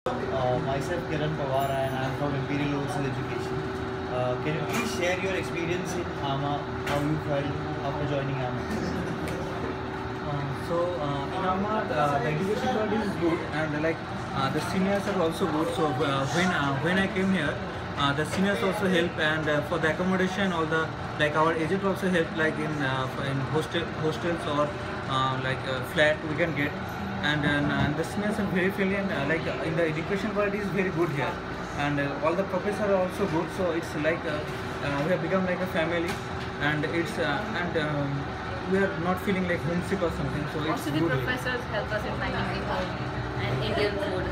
Myself Kiran Pawar and I am from Imperial Overseas Education. Can you please share your experience in AMA, how you felt after joining AMA? In Ahmad, the education part is good, and the seniors are also good. So when I came here, the seniors also help, and for the accommodation, all the our agent also help, in hostels or flat we can get, and the seniors are very friendly, and in the education part is very good here, and all the professors are also good. So it's we have become like a family, and it's we are not feeling like homesick or something. So it's Also, the good. professors help us in finding the home and Indian food.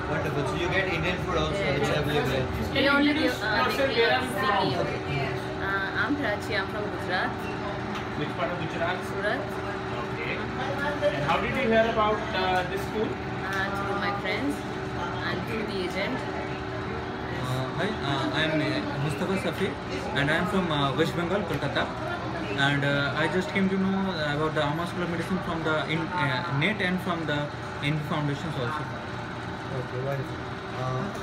Wonderful. So you get Indian food also, which is available. They only give CPO. I'm Prachi. I'm from Gujarat. Which part of Gujarat? Surat. Okay. And how did you hear about this school? Through my friends and through the agent. Hi, I am Mustafa Safi, and I am from West Bengal, Kolkata. And I just came to know about the AMA School of Medicine from the net and from the Indian foundations also. Okay, wonderful.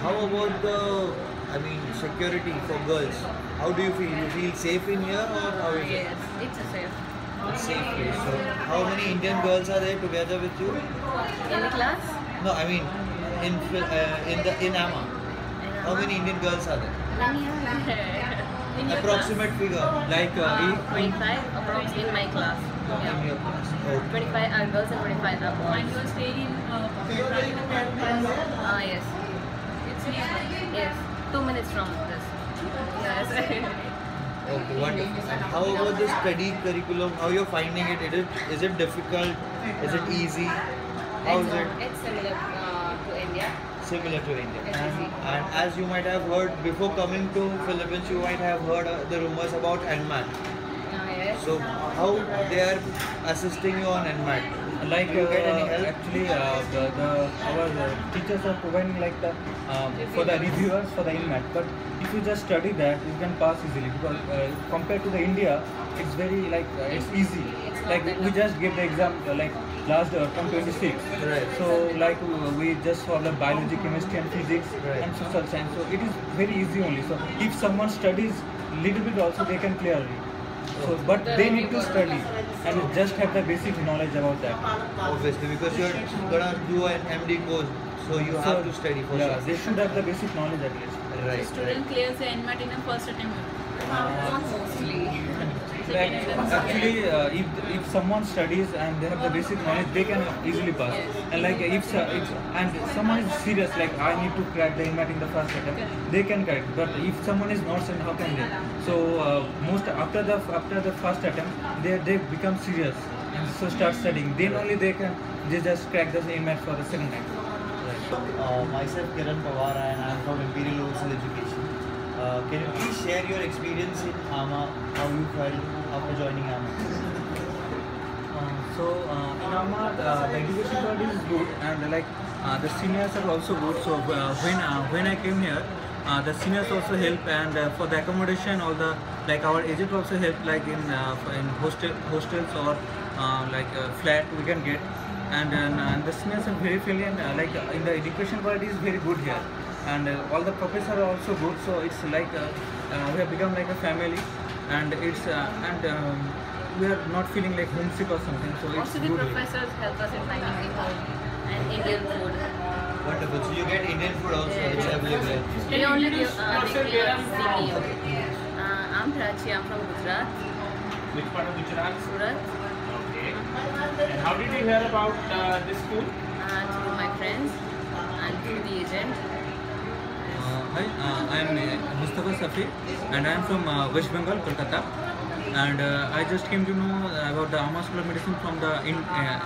How about the, security for girls? How do you feel? You feel safe in here or how is it? Yes, it's a safe. It's safe place. So how many Indian girls are there together with you? In the class? No, I mean in AMA. How many Indian girls are there? In your Approximate figure. Like 25 approx in my class. In Yeah. your class. Okay. 25 are girls and 25 are boys. And you are staying in Yes. Yes. 2 minutes from this. Yes. Okay, wonderful. And how about the study curriculum? How you're finding it? Is it difficult? Is it easy? How is it It's similar to India. similar to India? It's easy. And as you might have heard before coming to Philippines, you might have heard the rumors about NMAT. Yes. So how they are assisting you on NMAT? Like Do you get any help? actually our teachers are providing for the reviewers for the INMAT, but if you just study that you can pass easily, because compared to the India it's very it's easy. It's not that We tough. just gave the exam last from 26. Right. So we just saw the biology, chemistry and physics Right. and social science, so it is very easy only. So if someone studies little bit also, they can clear it. So but they need to study and just have the basic knowledge about that. Obviously, because you're gonna do an MD course, so you have to study for Yeah, sure. they should have the basic knowledge at least. Right. student clears the NMAT in a first attempt. Not mostly. Actually, if someone studies and they have the basic knowledge, they can easily pass. And if someone is serious, like I need to crack the INMAT in the first attempt, they can crack. But if someone is not serious, how can they? So most after the first attempt, they become serious and so start studying. Then only they just crack the INMAT for the second time. Myself Kiran Pawar and I am from Imperial Overseas Education. Can you please share your experience in AMA, how you felt after joining AMA? In Ahmad, the education part is good, and the seniors are also good. So when I came here, the seniors also help, and for the accommodation, all the our agent also help, in hostels or flat we can get, and the seniors are very friendly, and in the education part is very good here, and all the professors are also good. So it's we have become like a family, and it's we are not feeling like homesick or something. So it's Also, the good here. professors help us in finding the home and Indian food. Wonderful. So you get Indian food also, which is available. They only give Also, CPO. I'm Prachi. I'm from Gujarat. Which part of Gujarat? Surat. Okay. And how did you hear about this school? Through my friends and through the agent. Hi, I am Mustafa Safi, and I am from West Bengal, Kolkata. And I just came to know about the AMA School of Medicine from the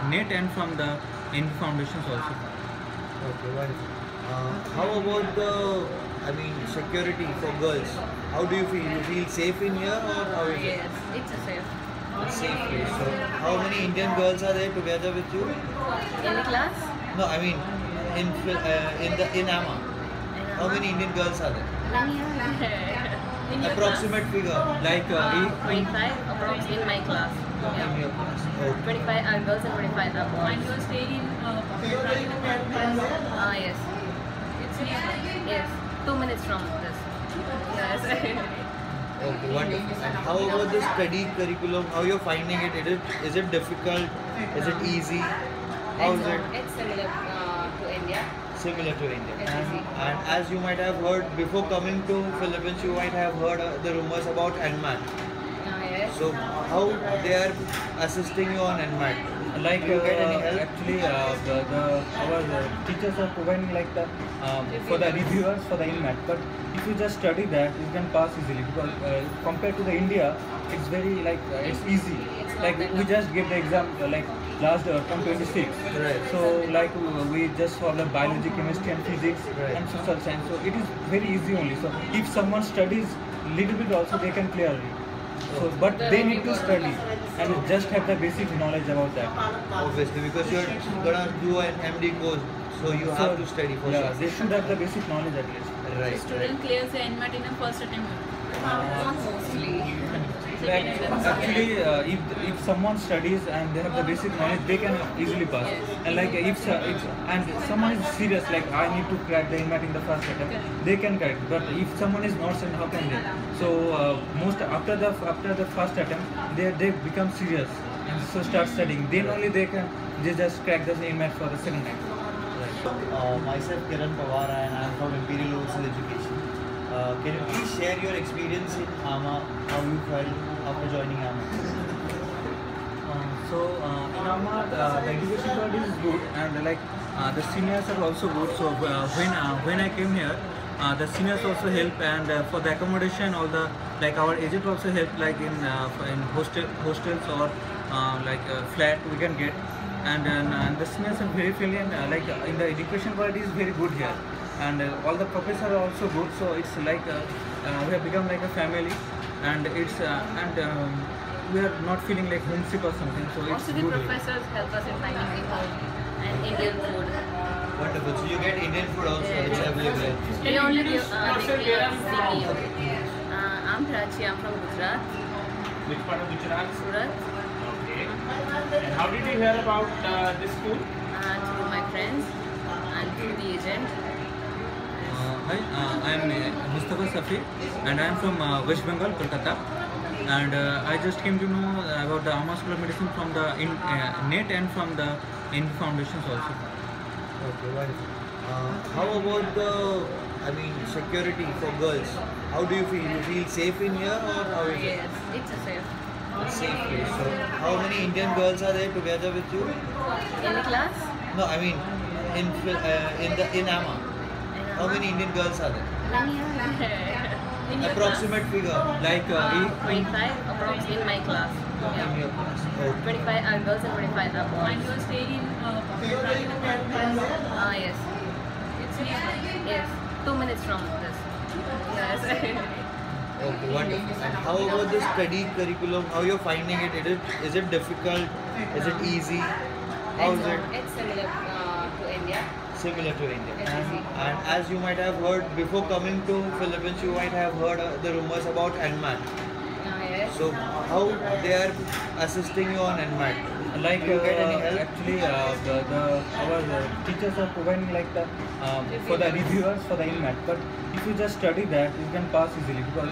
net and from the Indian foundations also. Okay, wonderful. How about the, security for girls? How do you feel? You feel safe in here or how is it? Yes, it's a safe. It's safe place. So how many Indian girls are there together with you? In the class? No, I mean in AMA. How many Indian girls are there? In your Approximate figure. Like 25 approx in my class. In Yeah. your class. Okay. 25 are girls and 25 are boys. And you are staying in Yes. minutes from this. Yes. Okay, wonderful. And how about the study curriculum? How you're finding it? Is it difficult? Is it easy? How is it It's similar to India. similar to India? It's easy. And as you might have heard before coming to Philippines, you might have heard the rumors about NMAT. Yes. So how they are assisting you on NMAT? Like Do you get any help? actually our teachers are providing like the for the reviewers for the INMAT, but if you just study that you can pass easily, because compared to the India it's very like it's easy, like we just give the exam like last term 26, Right. so like we just for the biology, chemistry and physics Right. and social science, so it is very easy only. So if someone studies little bit also they can clear it. So, but they need to study and just have the basic knowledge about that. Obviously, because you're gonna do an MD course, so you have to study for Yeah, sure. they should have the basic knowledge at least. Right. Student clears the NMAT in a first attempt. Mostly. Like, actually, if someone studies and they have the basic knowledge, they can easily pass. And like if and someone is serious, like I need to crack the INMAT in the first attempt, they can crack. But if someone is not serious, how can they? So most after the first attempt, they become serious and so start studying. Then only they just crack the INMAT for the second time. Myself Kiran Pawar and I am from Imperial Overseas Education. Can you please share your experience in AMA, how you felt after joining AMA? In AMA, the education part is good, and like the seniors are also good. So when I came here, the seniors also help, and for the accommodation, all the like our agent also help, like in hostels or flat we can get, and the seniors are very friendly, and like in the education part is very good here, and all the professors are also good. So it's like we have become like a family, and it's we are not feeling like homesick or something. So it's Also, the good here. professors help us in finding the home and Indian food. Wonderful. So you get Indian food also, which is available. They only give Where are you from? CPO. I'm Prachi. I'm from Gujarat, Which part of Gujarat? Surat. Okay. And how did you hear about this school? Through my friends and through the agent. Hi, I am Mustafa Safi, and I am from West Bengal, Kolkata. And I just came to know about the AMA School of Medicine from the net and from the Indian foundations also. Okay, wonderful. How about the, security for girls? How do you feel? You feel safe in here, or how is it? Yes, it's a safe. It's safe place. So, how many Indian girls are there together with you? In the class? No, I mean, in AMA. How many Indian girls are there? In your Approximate figure. Like 25 approx in my class. In Yeah. your class. Okay. 25 are girls and 25 are boys. And you are staying in Yes. it's near. Yes. 2 minutes from this. Yes. Okay, wonderful. And how about the study curriculum? How you're finding it? Is it difficult? Is it easy? How is it It's similar to India. similar to India? It's easy. And as you might have heard before coming to Philippines, you might have heard the rumors about NMAT. Yes. So how they are assisting you on NMAT? like Do you get any help? actually our teachers are providing like the for the reviewers for the INMAT, but if you just study that you can pass easily, because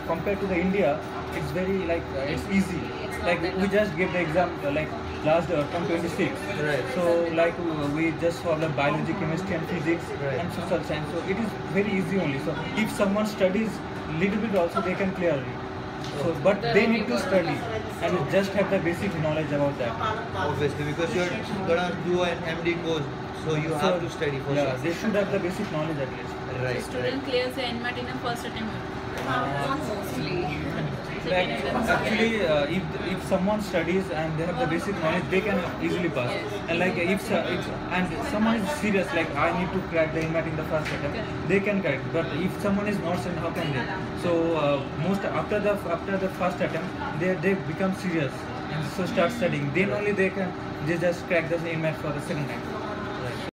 compared to the India it's very like it's easy, like we just give the exam like last term 26, Right. so like we just for the biology, chemistry and physics Right. and social science, so it is very easy only. So if someone studies little bit also they can clear it. So, but they need to study and just have the basic knowledge about that. Obviously, because you're gonna do an MD course, so you have to study for Yeah, sure. they should have the basic knowledge at least. Right. Student clears the NMAT in a first attempt. Mostly. Like, actually, if someone studies and they have the basic knowledge, they can easily pass. And like if and someone is serious, like I need to crack the INMAT in the first attempt, they can crack. But if someone is not serious, how can they? So most after the first attempt, they become serious and so start studying. Then only they just crack the INMAT for the second time.